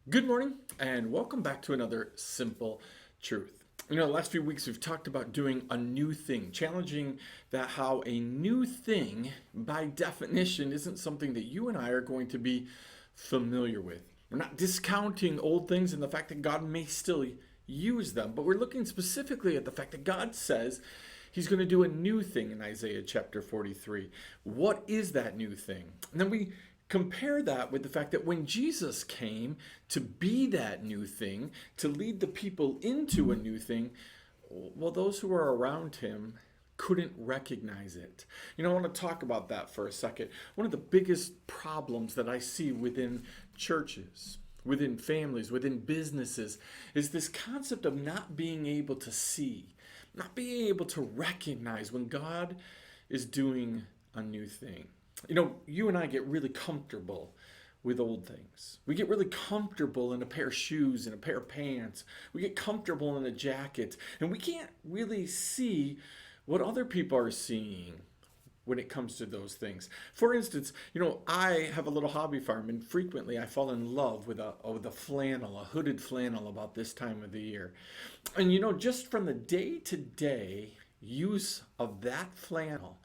Good morning, and welcome back to another Simple Truth. The last few weeks we've talked about doing a new thing, challenging that how a new thing, by definition, isn't something that you and I are going to be familiar with. We're not discounting old things and the fact that God may still use them, but we're looking specifically at the fact that God says He's going to do a new thing in Isaiah chapter 43. What is that new thing? And then we compare that with the fact that when Jesus came to be that new thing, to lead the people into a new thing, well, those who were around him couldn't recognize it. I want to talk about that for a second. One of the biggest problems that I see within churches, within families, within businesses, is this concept of not being able to see, not being able to recognize when God is doing a new thing. You and I get really comfortable with old things. We get really comfortable in a pair of shoes and a pair of pants. We get comfortable in a jacket, and we can't really see what other people are seeing when it comes to those things. For instance, I have a little hobby farm, and frequently I fall in love with a flannel, a hooded flannel about this time of the year. And just from the day to day use of that flannel,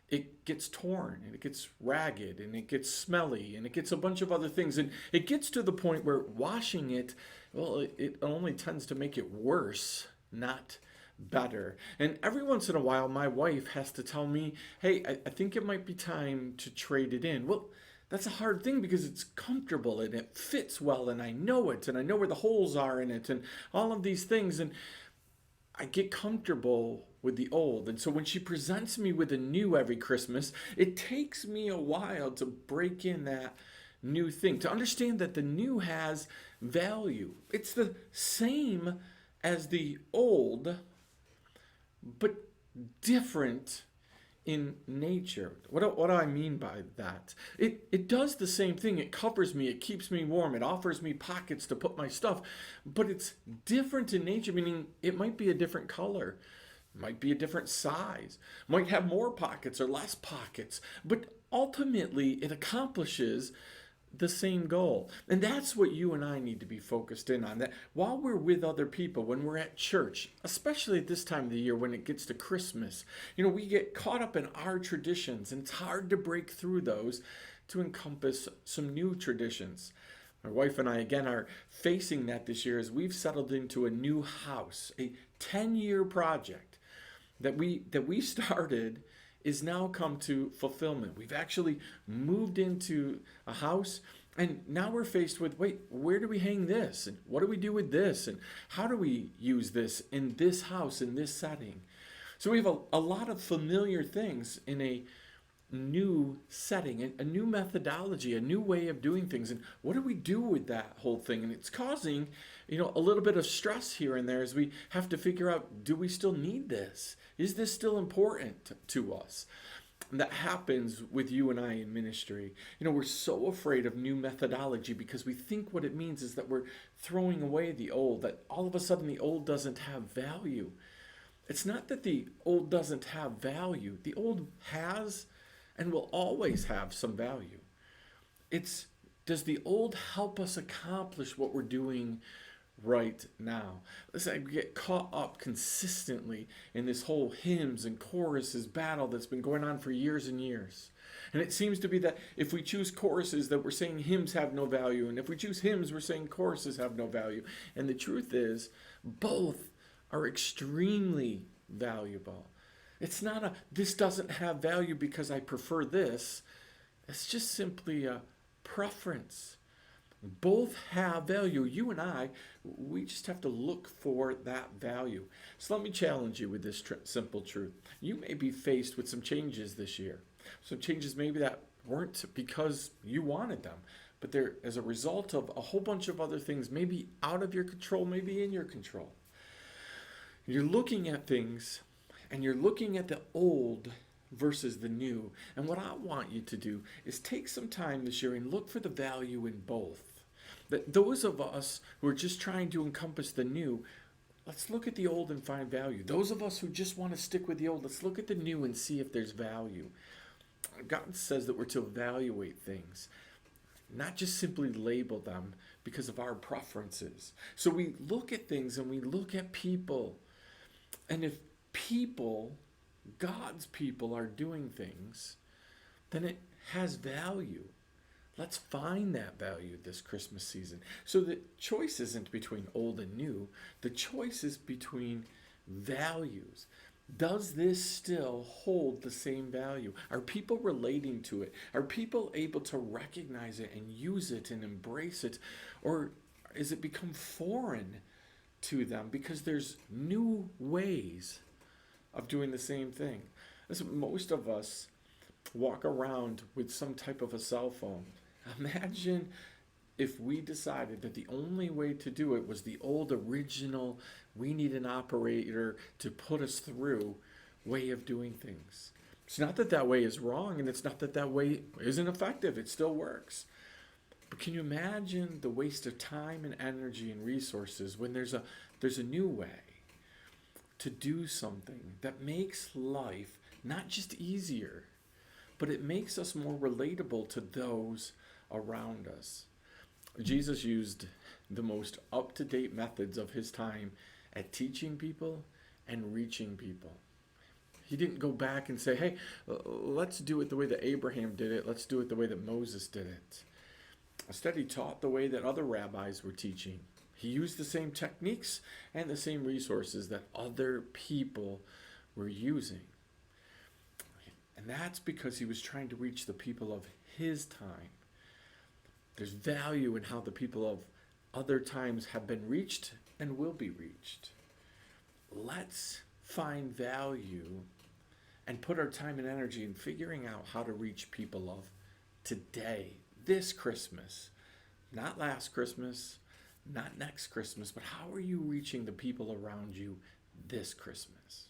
it gets torn and it gets ragged and it gets smelly and it gets a bunch of other things. And it gets to the point where washing it, well, it only tends to make it worse, not better. And every once in a while, my wife has to tell me, hey, I think it might be time to trade it in. Well, that's a hard thing because it's comfortable and it fits well and I know it and I know where the holes are in it and all of these things. And I get comfortable with the old. And so when she presents me with a new every Christmas, it takes me a while to break in that new thing, to understand that the new has value. It's the same as the old, but different in nature. What do I mean by that? It does the same thing. It covers me, it keeps me warm, it offers me pockets to put my stuff, but it's different in nature, meaning it might be a different color, might be a different size, might have more pockets or less pockets, but ultimately it accomplishes the same goal. And that's what you and I need to be focused in on. That while we're with other people, when we're at church, especially at this time of the year when it gets to Christmas, we get caught up in our traditions and it's hard to break through those to encompass some new traditions. My wife and I, again, are facing that this year as we've settled into a new house, a 10-year project that we started is now come to fulfillment. We've actually moved into a house and now we're faced with, wait, where do we hang this? And what do we do with this? And how do we use this in this house, in this setting? So we have a lot of familiar things in a new setting, a new methodology, a new way of doing things. And what do we do with that whole thing? And it's causing, a little bit of stress here and there as we have to figure out, do we still need this? Is this still important to us? And that happens with you and I in ministry. We're so afraid of new methodology because we think what it means is that we're throwing away the old, that all of a sudden the old doesn't have value. It's not that the old doesn't have value. The old has and will always have some value. It's, does the old help us accomplish what we're doing right now? Listen, I get caught up consistently in this whole hymns and choruses battle that's been going on for years and years. And it seems to be that if we choose choruses, that we're saying hymns have no value. And if we choose hymns, we're saying choruses have no value. And the truth is, both are extremely valuable. It's not this doesn't have value because I prefer this. It's just simply a preference. Both have value. You and I, we just have to look for that value. So let me challenge you with this simple truth. You may be faced with some changes this year. Some changes maybe that weren't because you wanted them, but they're as a result of a whole bunch of other things, maybe out of your control, maybe in your control. You're looking at things and you're looking at the old versus the new. And what I want you to do is take some time this year and look for the value in both. That those of us who are just trying to encompass the new, let's look at the old and find value. Those of us who just want to stick with the old, let's look at the new and see if there's value. God says that we're to evaluate things. not just simply label them because of our preferences. So we look at things and we look at people, and if people, God's people, are doing things, then it has value. Let's find that value this Christmas season. So the choice isn't between old and new, the choice is between values. Does this still hold the same value? Are people relating to it? Are people able to recognize it and use it and embrace it? Or is it become foreign to them because there's new ways of doing the same thing? Listen, most of us walk around with some type of a cell phone. Imagine if we decided that the only way to do it was the old original, we need an operator to put us through way of doing things. It's not that that way is wrong, and it's not that that way isn't effective. It still works. But can you imagine the waste of time and energy and resources when there's a new way to do something that makes life not just easier, but it makes us more relatable to those around us. Jesus used the most up-to-date methods of his time at teaching people and reaching people. He didn't go back and say, hey, let's do it the way that Abraham did it. Let's do it the way that Moses did it. Instead, he taught the way that other rabbis were teaching. He used the same techniques and the same resources that other people were using. And that's because he was trying to reach the people of his time. There's value in how the people of other times have been reached and will be reached. Let's find value and put our time and energy in figuring out how to reach people of today, this Christmas. Not last Christmas, not next Christmas, but how are you reaching the people around you this Christmas?